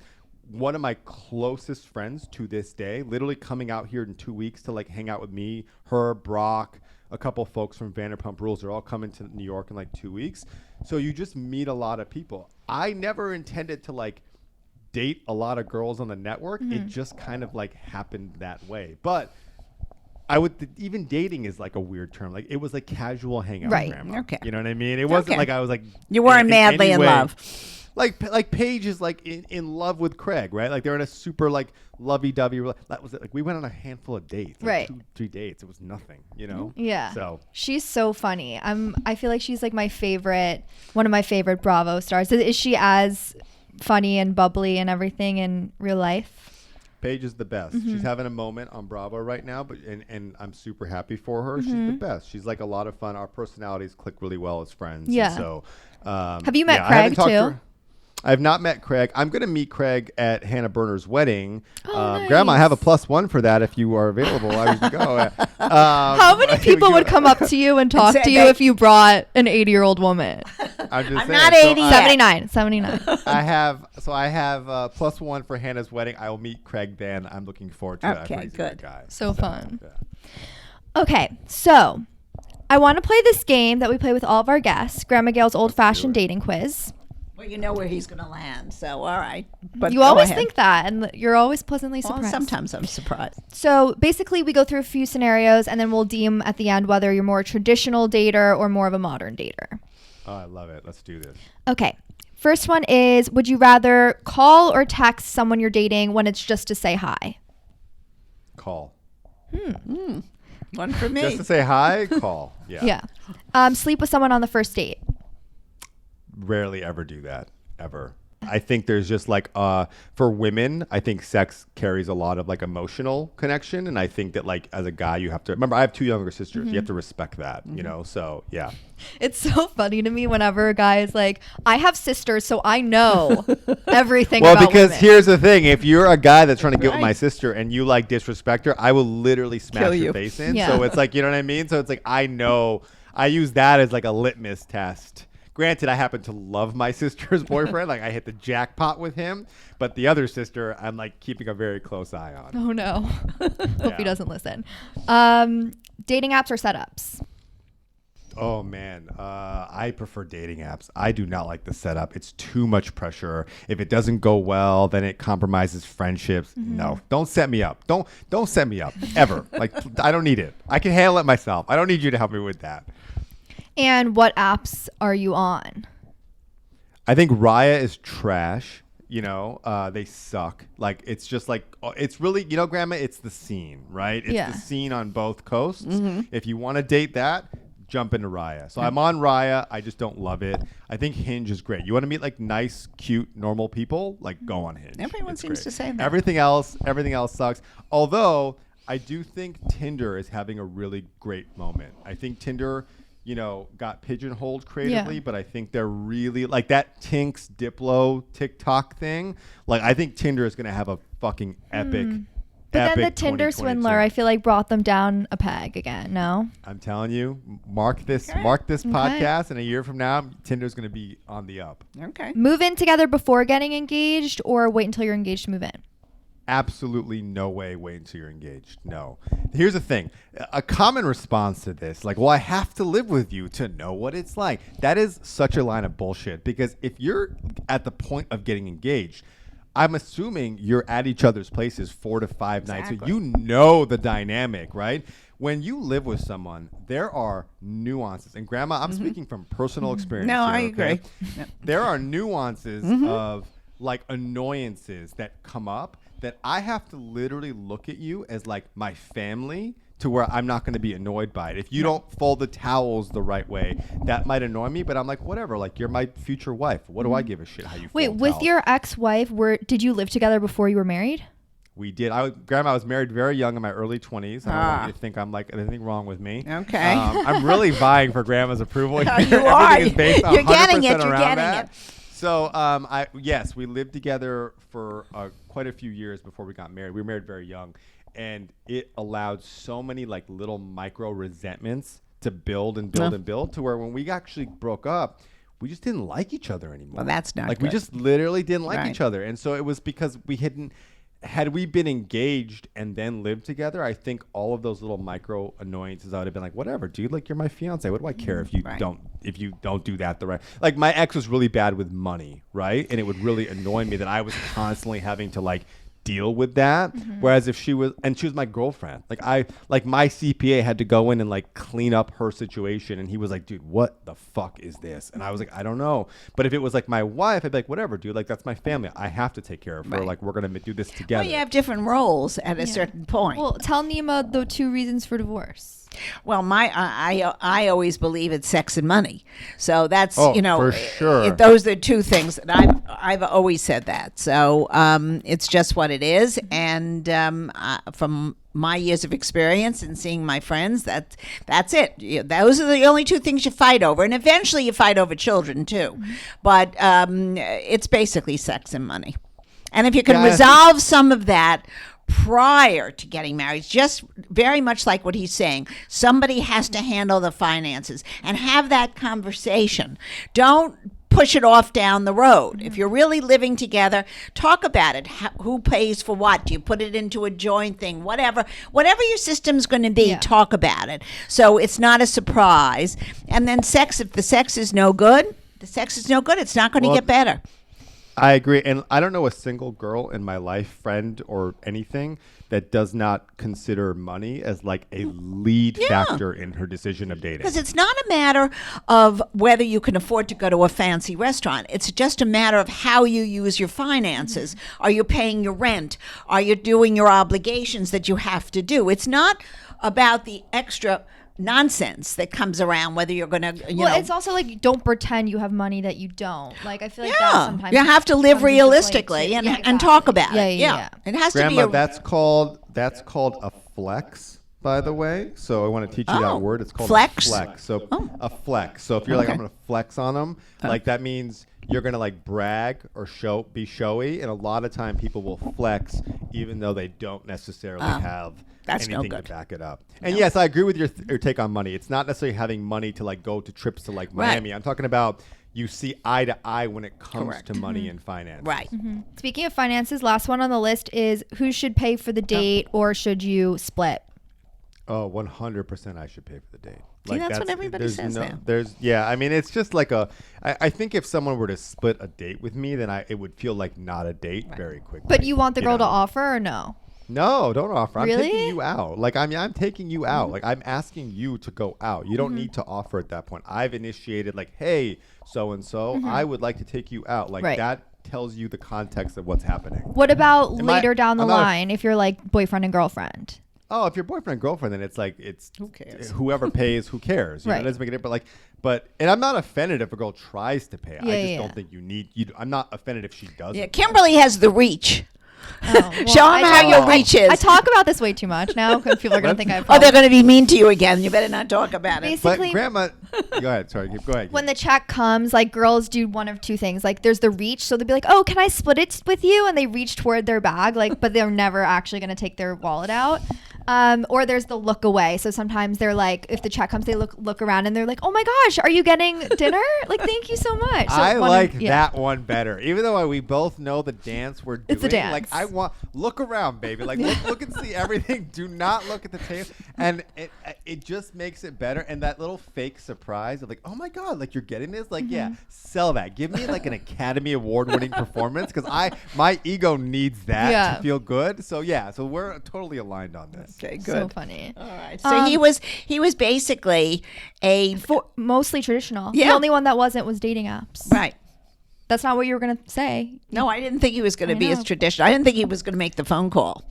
One of my closest friends to this day, literally coming out here in 2 weeks to like hang out with me, her, Brock, a couple folks from Vanderpump Rules. They're all coming to New York in like 2 weeks. So you just meet a lot of people. I never intended to like date a lot of girls on the network. It just kind of like happened that way. But even dating is like a weird term. Like it was like casual hangout, Right. Grandma. Okay. You know what I mean? It wasn't Okay. like I was like You weren't madly any in way- love. like Paige is like in love with Craig, right? Like they're in a super like lovey-dovey. That was it. Like we went on a handful of dates, like right? 2-3 dates. It was nothing, you know. Yeah. So she's so funny. I feel like she's like one of my favorite Bravo stars. Is she as funny and bubbly and everything in real life? Paige is the best. She's having a moment on Bravo right now, but and I'm super happy for her. She's the best. She's like a lot of fun. Our personalities click really well as friends. Yeah. And so, have you met I haven't Craig talked to too? her. I have not met Craig. I'm going to meet Craig at Hannah Berner's wedding. Nice. Grandma, I have a +1 for that if you are available. I was to go. How many people would come up to you and talk to you if you brought an 80-year-old woman? I'm saying, not 80 yet. 79. I have +1 for Hannah's wedding. I will meet Craig then. I'm looking forward to it. Okay, good. Guy. So fun. Yeah. Okay, so I want to play this game that we play with all of our guests, Grandma Gail's old-fashioned dating quiz. Well, you know where he's going to land, so all right. But You always think that, and you're always pleasantly Well, surprised. sometimes I'm surprised. So basically, we go through a few scenarios, and then we'll deem at the end whether you're more a traditional dater or more of a modern dater. Oh, I love it. Let's do this. Okay. First one is, would you rather call or text someone you're dating when it's just to say hi? Call. One for me. Just to say hi, call. Yeah. Yeah. Sleep with someone on the first date. Rarely ever do that, ever. I think there's just like for women, I think sex carries a lot of like emotional connection, and I think that like as a guy you have to remember, I have 2 younger sisters. You have to respect that, you know. So yeah. It's so funny to me whenever a guy is like, I have sisters, so I know everything Well, about because women. here's the thing: if you're a guy that's trying to get with my Right. sister and you like disrespect her, I will literally smash Kill your you. face in. Yeah. So it's like, you know what I mean? So it's like I know I use that as like a litmus test. Granted, I happen to love my sister's boyfriend. Like I hit the jackpot with him, but the other sister, I'm like keeping a very close eye on. Oh no. Hope Yeah. he doesn't listen. Dating apps or setups? Oh man, I prefer dating apps. I do not like the setup. It's too much pressure. If it doesn't go well, then it compromises friendships. No, don't set me up. Don't set me up ever. Like I don't need it. I can handle it myself. I don't need you to help me with that. And what apps are you on? I think Raya is trash. You know, they suck. Like it's just like it's really, you know, Grandma. It's the scene, right? It's Yeah. the scene on both coasts. If you want to date that, jump into Raya. So I'm on Raya. I just don't love it. I think Hinge is great. You want to meet like nice, cute, normal people? Like go on Hinge. Everyone It's seems great. to say that. Everything else sucks. Although I do think Tinder is having a really great moment. I think Tinder, you know, got pigeonholed creatively, but I think they're really like that Tinks Diplo TikTok thing. Like I think Tinder is going to have a fucking epic. But then the epic Tinder 2022. swindler, I feel like brought them down a peg again. No? I'm telling you, mark this podcast, and a year from now, Tinder's going to be on the up. Okay. Move in together before getting engaged or wait until you're engaged to move in? Absolutely no way wait until you're engaged. No. Here's the thing. A common response to this, like, well, I have to live with you to know what it's like. That is such a line of bullshit, because if you're at the point of getting engaged, I'm assuming you're at each other's places 4 to 5 nights. So Exactly. you know the dynamic, right? When you live with someone, there are nuances. And Grandma, I'm speaking from personal experience. No, here, I okay? agree. Yep. There are nuances of like annoyances that come up that I have to literally look at you as like my family, to where I'm not going to be annoyed by it. If you don't fold the towels the right way, that might annoy me, but I'm like, whatever, like you're my future wife. What do I give a shit how you Wait, fold with towels? your ex-wife, did you live together before you were married? We did. Grandma, I was married very young, in my early 20s. I don't want you to think I'm like anything wrong with me. Okay. I'm really vying for Grandma's approval. You Everything are. is based on You're getting 100% it. You're around getting that. it. So, yes, we lived together for quite a few years before we got married. We were married very young, and it allowed so many like little micro resentments to build and build and build, to where when we actually broke up, we just didn't like each other anymore. Well, that's not like we good. just literally didn't like Right. each other, and so it was because we hadn't. Had we been engaged and then lived together, I think all of those little micro annoyances, I would have been like, whatever, dude, like you're my fiance. What do I care if you Right. don't do that the right? Like my ex was really bad with money, right? And it would really annoy me that I was constantly having to like deal with that. Whereas if she was my girlfriend, like my CPA had to go in and like clean up her situation, and he was like, dude, what the fuck is this? And I was like, I don't know. But if it was like my wife, I'd be like, whatever, dude, like that's my family, I have to take care of her. Right. Like we're gonna do this together. Well, you have different roles at a certain point. Well, tell Nema the 2 reasons for divorce. Well, I always believe it's sex and money. So that's, for sure. Those are 2 things that I've always said that. So it's just what it is. And from my years of experience and seeing my friends, that's it. Those are the only 2 things you fight over. And eventually you fight over children too. But it's basically sex and money. And if you can resolve some of that prior to getting married, just very much like what he's saying, somebody has to handle the finances and have that conversation. Don't push it off down the road. If you're really living together, talk about it. Who pays for what? Do you put it into a joint thing? Whatever your system's going to be, talk about it. So it's not a surprise. And then sex, if the sex is no good, it's not going to get better. I agree. And I don't know a single girl in my life, friend or anything, that does not consider money as like a lead factor in her decision of dating. Because it's not a matter of whether you can afford to go to a fancy restaurant. It's just a matter of how you use your finances. Are you paying your rent? Are you doing your obligations that you have to do? It's not about the extra nonsense that comes around, whether you're going to, Well, it's also like, don't pretend you have money that you don't. Like, I feel like that sometimes you have to live realistically and talk about it. Yeah. It has Grandma, to be that's called a flex, by the way. So I want to teach you that word. It's called flex? a flex. So a flex. So if you're like, I'm going to flex on them, like that means you're going to like brag or be showy. And a lot of time people will flex even though they don't necessarily have anything to back it up. And yes, I agree with your take on money. It's not necessarily having money to like go to trips to like Miami. I'm talking about you see eye to eye when it comes to money and finance. Right. Speaking of finances, last one on the list is who should pay for the date or should you split? Oh, 100% I should pay for the date. See, that's what everybody says now. I mean, it's just like I think if someone were to split a date with me, then it would feel like not a date very quickly. But you want the girl to offer or no? No, don't offer. I'm Really? taking you out. Like I'm taking you out. Like I'm asking you to go out. You don't need to offer at that point. I've initiated like, hey, so and so, I would like to take you out. Like that tells you the context of what's happening. What about later down the line if you're like boyfriend and girlfriend? Oh, if you're boyfriend and girlfriend, then it's like who cares? Whoever pays, who cares? You know, it doesn't make a difference. But and I'm not offended if a girl tries to pay. I just don't think you need. I'm not offended if she doesn't. Yeah, Kimberly has the reach. Well, show them how your reach is. I talk about this way too much now because people are going to think I. Oh, they're going to be mean to you again. You better not talk about it. Basically, but Grandma, go ahead. Sorry, go ahead. When the check comes, like girls do one of 2 things. Like there's the reach, so they'll be like, "Oh, can I split it with you?" And they reach toward their bag, but they're never actually going to take their wallet out. Or there's the look away. So sometimes they're like, if the check comes, they look around and they're like, "Oh my gosh, are you getting dinner? Like, thank you so much." So I like that one better. Even though we both know the dance we're doing. It's a dance. Like I want look around, baby. Like look and see everything. Do not look at the table. And it just makes it better. And that little fake surprise of like, oh my God, like you're getting this? Like, yeah, sell that. Give me like an Academy Award winning performance because my ego needs that to feel good. So so we're totally aligned on this. Okay, good. So funny. All right. So he was basically mostly traditional. Yeah. The only one that wasn't was dating apps. Right. That's not what you were going to say. No, I didn't think he was going to be as traditional. I didn't think he was going to make the phone call.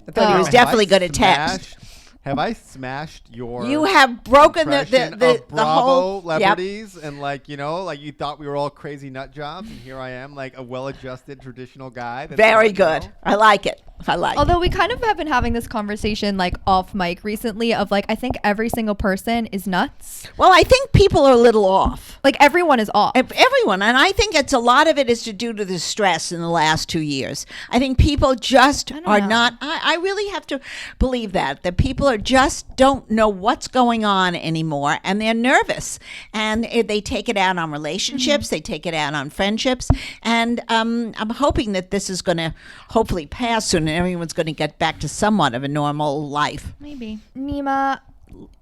I thought he was definitely going to text. Have I smashed your? You have broken the Bravo whole celebrities, and like you thought we were all crazy nut jobs, and here I am, like a well-adjusted traditional guy. Very good. I like it. Although we kind of have been having this conversation like off mic recently of like I think every single person is nuts. Well, I think people are a little off. Like everyone is off. Everyone, and I think a lot of it is to do to the stress in the last 2 years. I think people just are not. I really have to believe that people are just don't know what's going on anymore, and they're nervous, and they take it out on relationships. They take it out on friendships, and I'm hoping that this is going to hopefully pass soon. And everyone's going to get back to somewhat of a normal life. Maybe. Nema,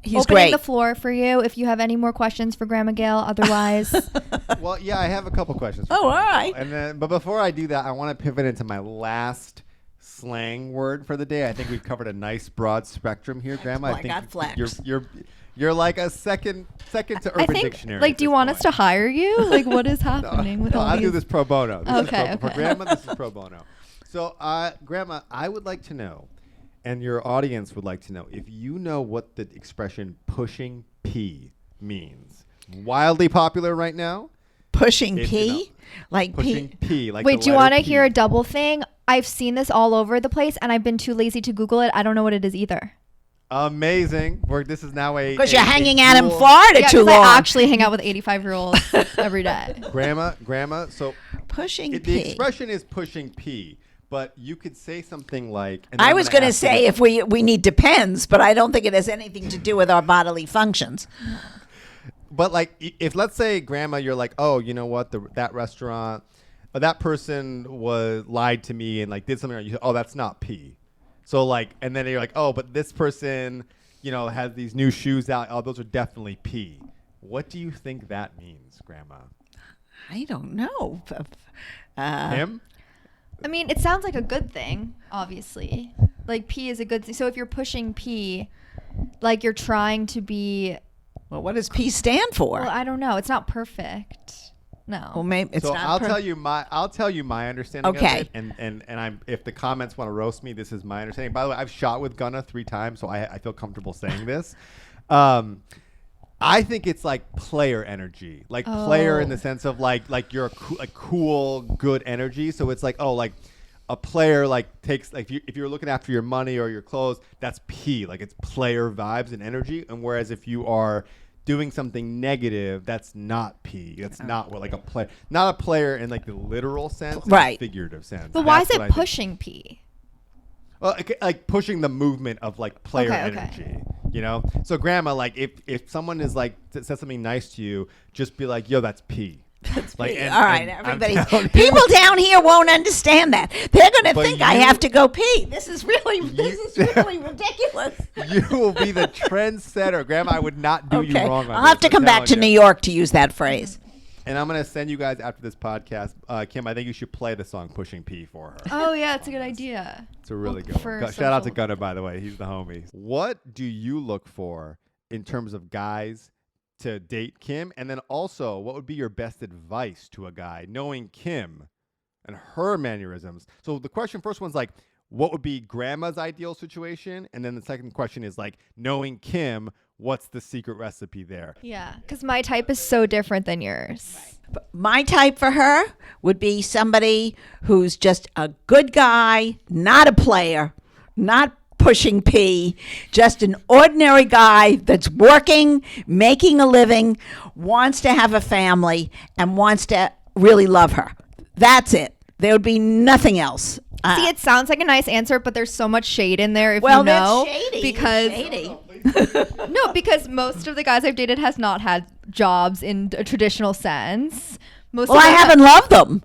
he's opening great. The floor for you if you have any more questions for Grandma Gail. Otherwise, well, yeah, I have a couple questions. All right. And then, but before I do that, I want to pivot into my last slang word for the day. I think we've covered a nice broad spectrum here, Grandma. Well, I I think got flax. you're like a second to Urban I think, Dictionary. like, at do you this want us point. to hire you? Like, what is happening with No, all I'll these? do this pro bono. This Okay, is for okay. Grandma, this is pro bono. So, Grandma, I would like to know, and your audience would like to know, if you know what the expression pushing P means. Wildly popular right now. Pushing If P? you know. Like Pushing P? P. Like Wait, the do you letter want to P. hear a double thing? I've seen this all over the place, and I've been too lazy to Google it. I don't know what it is either. Amazing. This is now a... Because a- you're a hanging out in dual- Florida Yeah, too 'cause long. I actually hang out with 85-year-olds every day. Grandma, so Pushing the P. expression is pushing P, but you could say something like... and I I'm was gonna going to ask you say if we need depends, but I don't think it has anything to do with our bodily functions. But like, if let's say, Grandma, you're like, oh, you know what, that restaurant, that person lied to me and like did something. You say, oh, that's not P. So like, and then you're like, oh, but this person, has these new shoes out. Oh, those are definitely P. What do you think that means, Grandma? I don't know. Him? I mean, it sounds like a good thing, obviously. Like, P is a good thing. So if you're pushing P, like, you're trying to be... Well, what does P stand for? Well, I don't know. It's not perfect. No. Well, maybe it's So not. I'll tell you my understanding Okay. of it, and if the comments want to roast me, this is my understanding. By the way, I've shot with Gunna 3 times, so I feel comfortable saying this. I think it's like player energy, like player in the sense of like you're a cool, good energy. So it's like, oh, like a player like takes like if you're looking after your money or your clothes, that's P, like it's player vibes and energy. And whereas if you are doing something negative, that's not P. That's not what like a player, not a player in like the literal sense, in Right. the figurative sense. But why That's is what it I think. pushing P? Well, like pushing the movement of like player Okay. energy, So, Grandma, like if someone is like says something nice to you, just be like, "Yo, that's P." That's All right, I'm everybody. telling you- People down here won't understand that. They're going to But think I you- have to go pee. This is really ridiculous. You will be the trendsetter, Grandma. I would not do you Okay, wrong. On I'll have this, to I'm come back to telling New you. York to use that phrase. And I'm gonna send you guys after this podcast, Kim. I think you should play the song "Pushing P" for her. Oh, yeah, it's a good idea. It's a really good for one. Shout out to social- Gunnar, by the way. He's the homie. What do you look for in terms of guys to date Kim? And then also, what would be your best advice to a guy knowing Kim and her mannerisms? So the first one's like, what would be Grandma's ideal situation? And then the second question is like, knowing Kim, what's the secret recipe there? Yeah, because my type is so different than yours. My type for her would be somebody who's just a good guy, not a player, not pushing P, just an ordinary guy that's working, making a living, wants to have a family, and wants to really love her. That's it. There would be nothing else. See, it sounds like a nice answer, but there's so much shade in there if well, you know. that's shady. Because Shady. no, because most of the guys I've dated has not had jobs in a traditional sense. Most Well, of I them haven't loved them.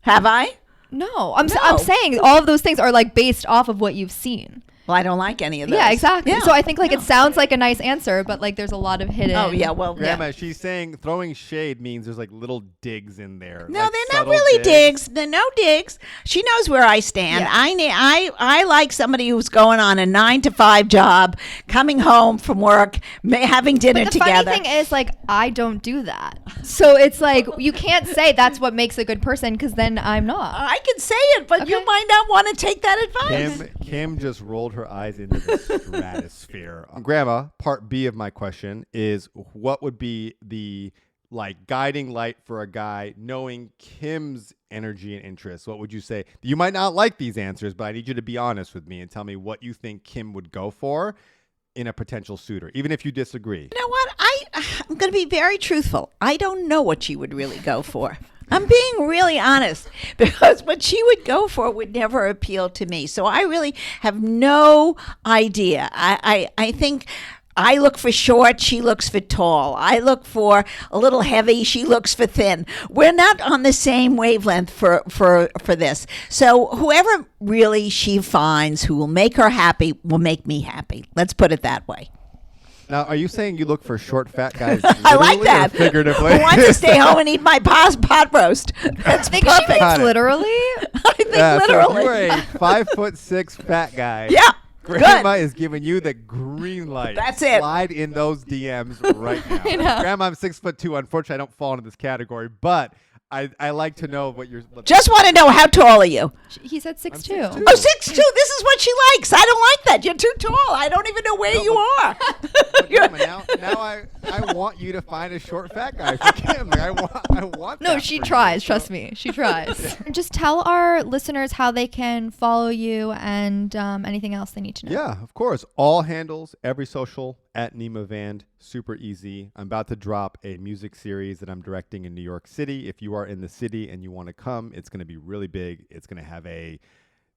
Have I? No, I'm No. saying all of those things are like based off of what you've seen. Well, I don't like any of those. Yeah, exactly. Yeah. So I think like No. it sounds like a nice answer, but like there's a lot of hidden. Oh, yeah, well, Grandma, yeah. she's saying throwing shade means there's like little digs in there. No, like they're not subtle really digs. They're no digs. She knows where I stand. Yeah. I like somebody who's going on a 9-to-5 job, coming home from work, having dinner But the together. funny thing is, like, I don't do that. So it's like you can't say that's what makes a good person because then I'm not. I can say it, but you Okay. might not want to take that advice. Kim just rolled her eyes into the stratosphere. Grandma, part B of my question is, what would be the like guiding light for a guy knowing Kim's energy and interests? What would you say? You might not like these answers, but I need you to be honest with me and tell me what you think Kim would go for in a potential suitor, even if you disagree. You know what? I'm going to be very truthful. I don't know what she would really go for. I'm being really honest because what she would go for would never appeal to me. So I really have no idea. I think I look for short, she looks for tall. I look for a little heavy, she looks for thin. We're not on the same wavelength for this. So whoever really she finds who will make her happy will make me happy. Let's put it that way. Now, are you saying you look for short, fat guys? I like literally or that. Figuratively. Who wants to stay home and eat my pot roast? That's I think perfect. she Got means it. literally. I think Yeah, literally. So if you're a 5'6" fat guy. Yeah. Grandma Good. is giving you the green light. That's it. Slide in those DMs right now. I know. Grandma, I'm 6'2". Unfortunately, I don't fall into this category, but I like to know what you're. Just want to know, how tall are you? He said 6'2". 6'2". Oh, 6'2". This is what she likes. I don't like that. You're too tall. I don't even know where you are. But Grandma, now I want you to find a short fat guy for Kim. Like, I want. No, that she for you. tries. Trust me, she tries. Just tell our listeners how they can follow you and anything else they need to know. Yeah, of course. All handles, every social at Nema Vand. Super easy. I'm about to drop a music series that I'm directing in New York City. If you are in the city and you want to come, it's going to be really big. It's going to have a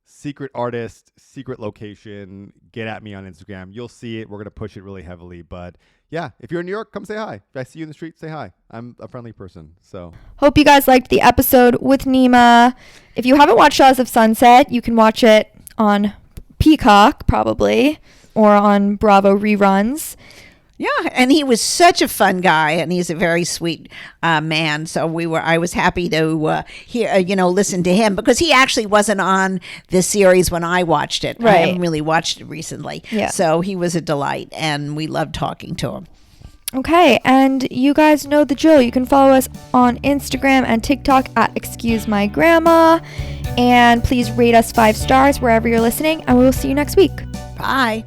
secret artist, secret location. Get at me on Instagram. You'll see it. We're going to push it really heavily. But yeah, if you're in New York, come say hi. If I see you in the street, say hi. I'm a friendly person. So Hope you guys liked the episode with Nema. If you haven't watched Shahs of Sunset, you can watch it on Peacock probably, or on Bravo reruns. Yeah, and he was such a fun guy, and he's a very sweet man. So I was happy to hear, listen to him, because he actually wasn't on the series when I watched it. I Right. haven't really watched it recently. Yeah. So he was a delight, and we loved talking to him. Okay, and you guys know the drill. You can follow us on Instagram and TikTok at Excuse My Grandma. And please rate us 5 stars wherever you're listening, and we will see you next week. Bye.